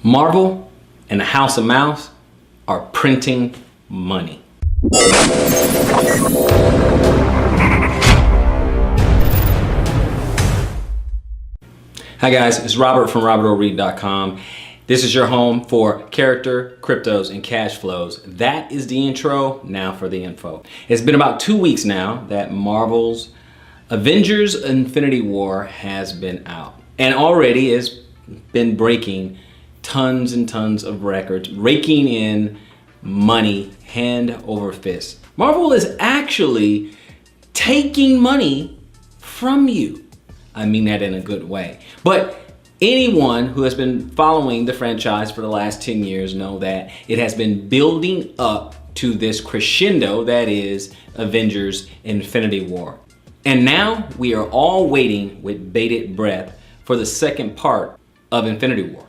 Marvel and the House of Mouse are printing money. Hi guys, it's Robert from robertoreed.com. This is your home for character, cryptos, and cash flows. That is the intro. Now for the info. It's been about 2 weeks now that Marvel's Avengers Infinity War has been out, and already has been breaking tons and tons of records, raking in money hand over fist. Marvel is actually taking money from you. I mean that in a good way. But anyone who has been following the franchise for the last 10 years know that it has been building up to this crescendo that is Avengers Infinity War. And now we are all waiting with bated breath for the second part of Infinity War.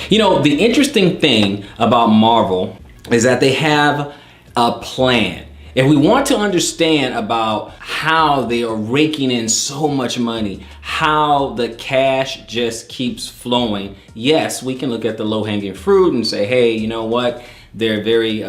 You know, the interesting thing about Marvel is that they have a plan. If we want to understand about how they are raking in so much money, how the cash just keeps flowing, yes, we can look at the low-hanging fruit and say, hey, you know what? They're very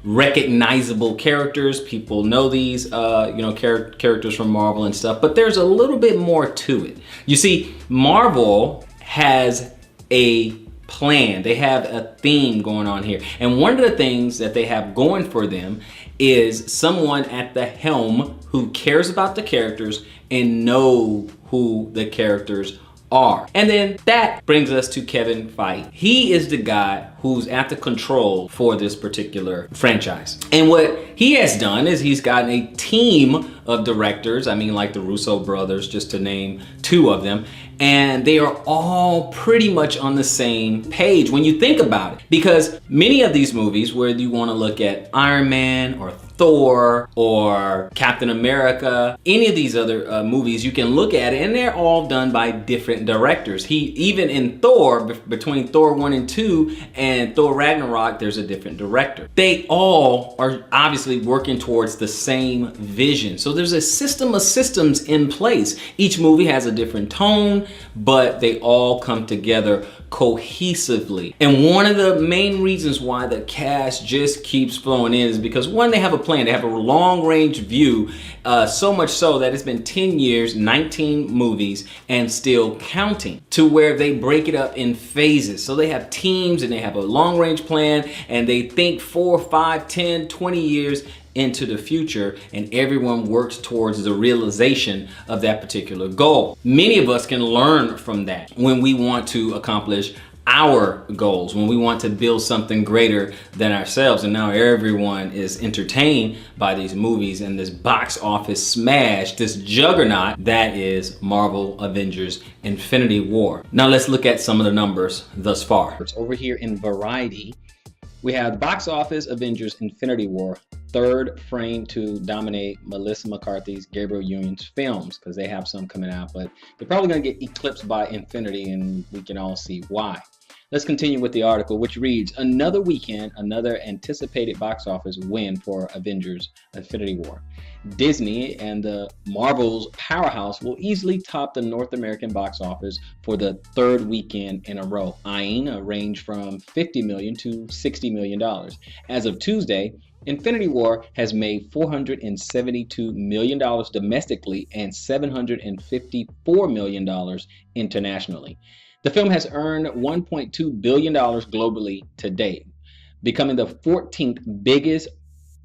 recognizable characters. People know these, characters from Marvel and stuff. But there's a little bit more to it. You see, Marvel has a plan. They have a theme going on here. And one of the things that they have going for them is someone at the helm who cares about the characters and know who the characters are. And then that brings us to Kevin Feige. He is the guy who's at the control for this particular franchise. And what he has done is he's gotten a team of directors, I mean like the Russo brothers, just to name two of them, and they are all pretty much on the same page when you think about it. Because many of these movies, whether you want to look at Iron Man or Thor or Captain America, any of these other movies, you can look at it and they're all done by different directors. Even in Thor, between Thor 1 and 2 and Thor Ragnarok, there's a different director. They all are obviously working towards the same vision. So there's a system of systems in place. Each movie has a different tone, but they all come together cohesively. And one of the main reasons why the cash just keeps flowing in is because, one, they have a plan. They have a long-range view, so much so that it's been 10 years, 19 movies, and still counting, to where they break it up in phases. So they have teams and they have a long-range plan, and they think 4, 5, 10, 20 years into the future, and everyone works towards the realization of that particular goal. Many of us can learn from that when we want to accomplish our goals, when we want to build something greater than ourselves. And now everyone is entertained by these movies and this box office smash, this juggernaut that is Marvel Avengers Infinity War. Now let's look at some of the numbers thus far. It's over here in Variety. We have the box office Avengers Infinity War, third frame to dominate Melissa McCarthy's Gabriel Union's films, because they have some coming out, but they're probably going to get eclipsed by Infinity, and we can all see why. Let's continue with the article, which reads, another weekend, another anticipated box office win for Avengers Infinity War. Disney and the Marvel's powerhouse will easily top the North American box office for the third weekend in a row, eyeing a range from $50 million to $60 million. As of Tuesday, Infinity War has made $472 million domestically and $754 million internationally. The film has earned $1.2 billion globally to date, becoming the 14th biggest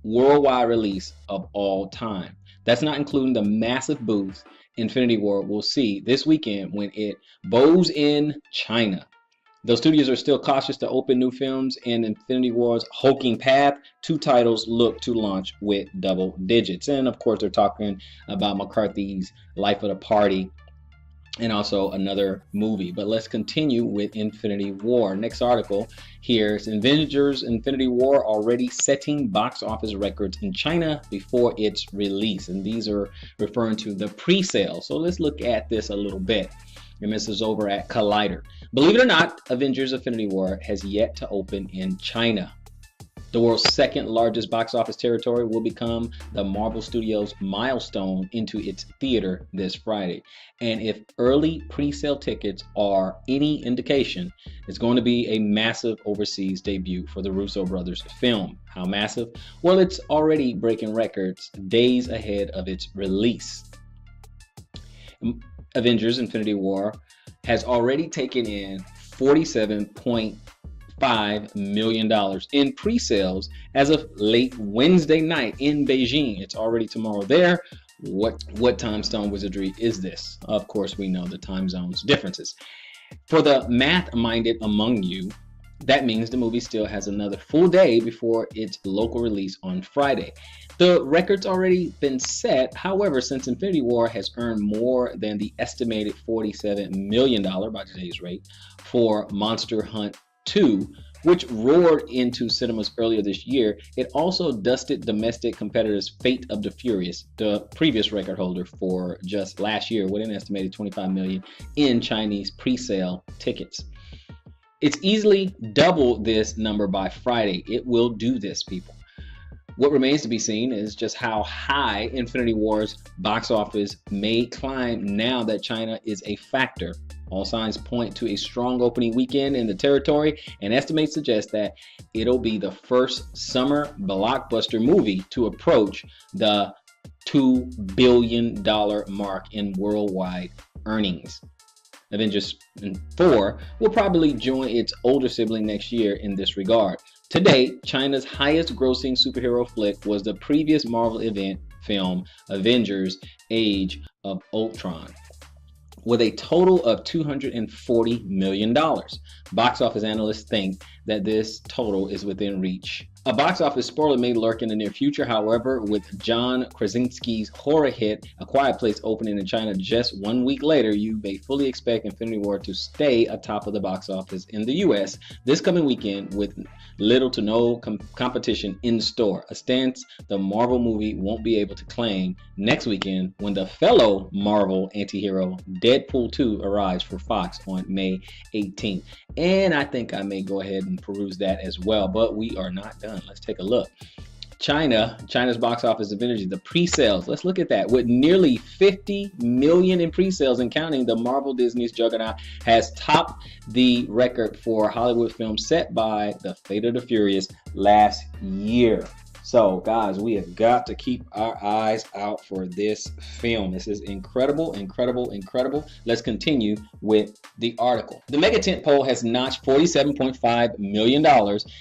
worldwide release of all time. That's not including the massive boost Infinity War will see this weekend when it bows in China. Though studios are still cautious to open new films in Infinity War's hulking path, two titles look to launch with double digits. And of course, they're talking about McCarthy's Life of the Party and also another movie. But let's continue with Infinity War. Next article here is Avengers Infinity War already setting box office records in China before its release. And these are referring to the pre-sale. So let's look at this a little bit. And this is over at Collider. Believe it or not, Avengers Infinity War has yet to open in China. The world's second largest box office territory will become the Marvel Studios milestone into its theater this Friday. And if early pre-sale tickets are any indication, it's going to be a massive overseas debut for the Russo brothers film. How massive? Well, it's already breaking records days ahead of its release. Avengers Infinity War has already taken in $47.5 million in pre-sales as of late Wednesday night in Beijing. It's already tomorrow there. What time zone wizardry is this? Of course, we know the time zones differences. For the math-minded among you, that means the movie still has another full day before its local release on Friday. The record's already been set. However, since Infinity War has earned more than the estimated $47 million by today's rate for Monster Hunt 2, which roared into cinemas earlier this year, it also dusted domestic competitors Fate of the Furious, the previous record holder for just last year, with an estimated 25 million in Chinese pre-sale tickets. It's easily double this number by Friday. It will do this, people. What remains to be seen is just how high Infinity War's box office may climb now that China is a factor. All signs point to a strong opening weekend in the territory, and estimates suggest that it'll be the first summer blockbuster movie to approach the $2 billion mark in worldwide earnings. Avengers 4 will probably join its older sibling next year in this regard. To date, China's highest grossing superhero flick was the previous Marvel event film, Avengers Age of Ultron, with a total of $240 million. Box office analysts think that this total is within reach. A box office spoiler may lurk in the near future, however, with John Krasinski's horror hit A Quiet Place opening in China just 1 week later. You may fully expect Infinity War to stay atop of the box office in the US this coming weekend with little to no competition in store, a stance the Marvel movie won't be able to claim next weekend when the fellow Marvel antihero Deadpool 2 arrives for Fox on May 18th. And I think I may go ahead and peruse that as well, but we are not done. Let's take a look. China's box office divinity, the pre-sales. Let's look at that. With nearly 50 million in pre-sales and counting, the Marvel Disney's juggernaut has topped the record for Hollywood films set by the Fate of the Furious last year. So, guys, we have got to keep our eyes out for this film. This is incredible, incredible, incredible. Let's continue with the article. The mega tentpole has notched $47.5 million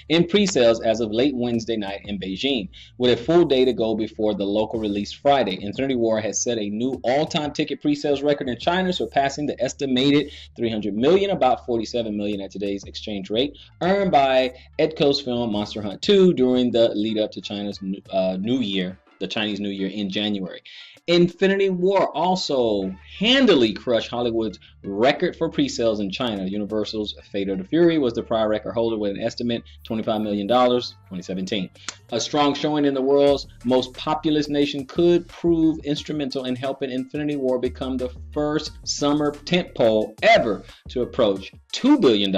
in pre-sales as of late Wednesday night in Beijing, with a full day to go before the local release Friday. Infinity War has set a new all-time ticket pre-sales record in China, surpassing the estimated 300 million, about 47 million at today's exchange rate, earned by Edco's film Monster Hunt 2 during the lead-up to China's New Year, the Chinese New Year in January. Infinity War also handily crushed Hollywood's record for pre-sales in China. Universal's Fate of the Fury was the prior record holder with an estimate $25 million, 2017. A strong showing in the world's most populous nation could prove instrumental in helping Infinity War become the first summer tentpole ever to approach $2 billion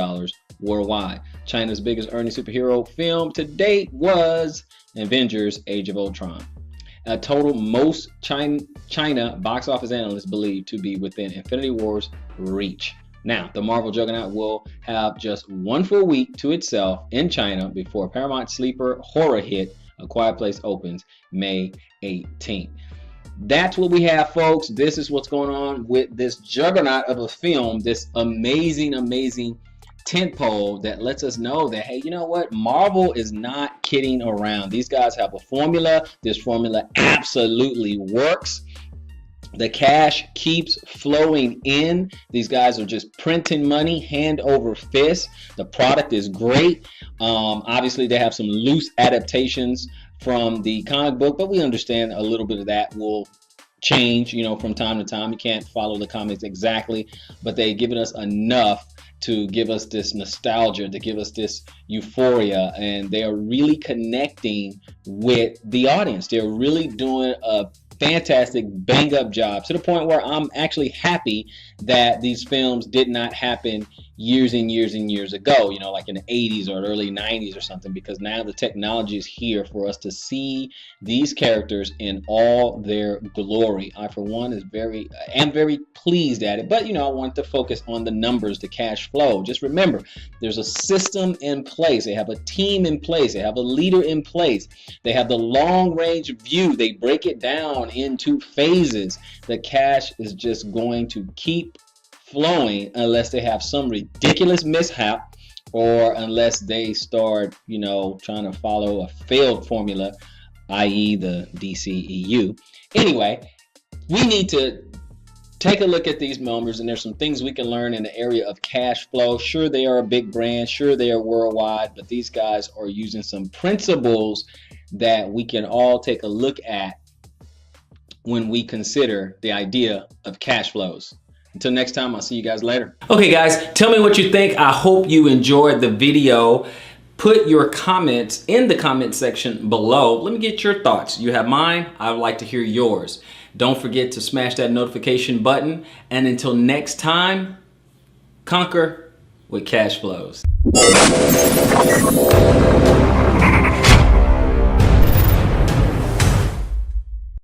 worldwide. China's biggest earning superhero film to date was Avengers Age of Ultron, a total most China box office analysts believe to be within Infinity War's reach. Now, the Marvel juggernaut will have just 1 full week to itself in China before Paramount sleeper horror hit A Quiet Place opens May 18th. That's what we have, folks. This is what's going on with this juggernaut of a film, this amazing, amazing tentpole that lets us know that, hey, you know what? Marvel is not kidding around. These guys have a formula. This formula absolutely works. The cash keeps flowing in. These guys are just printing money hand over fist. The product is great. Obviously, they have some loose adaptations from the comic book, but we understand a little bit of that will change, from time to time. You can't follow the comics exactly, but they've given us enough to give us this nostalgia, to give us this euphoria, and they are really connecting with the audience. They're really doing a fantastic bang up job, to the point where I'm actually happy that these films did not happen years and years and years ago, you know, like in the 80s or early 90s or something, because now the technology is here for us to see these characters in all their glory. I, for one, am very pleased at it, but you know, I want to focus on the numbers, the cash flow. Just remember, there's a system in place. They have a team in place. They have a leader in place. They have the long range view. They break it down into phases. The cash is just going to keep flowing unless they have some ridiculous mishap, or unless they start, you know, trying to follow a failed formula, i.e. the DCEU. Anyway, we need to take a look at these numbers, and there's some things we can learn in the area of cash flow. Sure, they are a big brand, sure they are worldwide, but these guys are using some principles that we can all take a look at when we consider the idea of cash flows. Until next time, I'll see you guys later. Okay guys, tell me what you think. I hope you enjoyed the video. Put your comments in the comment section below. Let me get your thoughts. You have mine, I would like to hear yours. Don't forget to smash that notification button. And until next time, conquer with cash flows.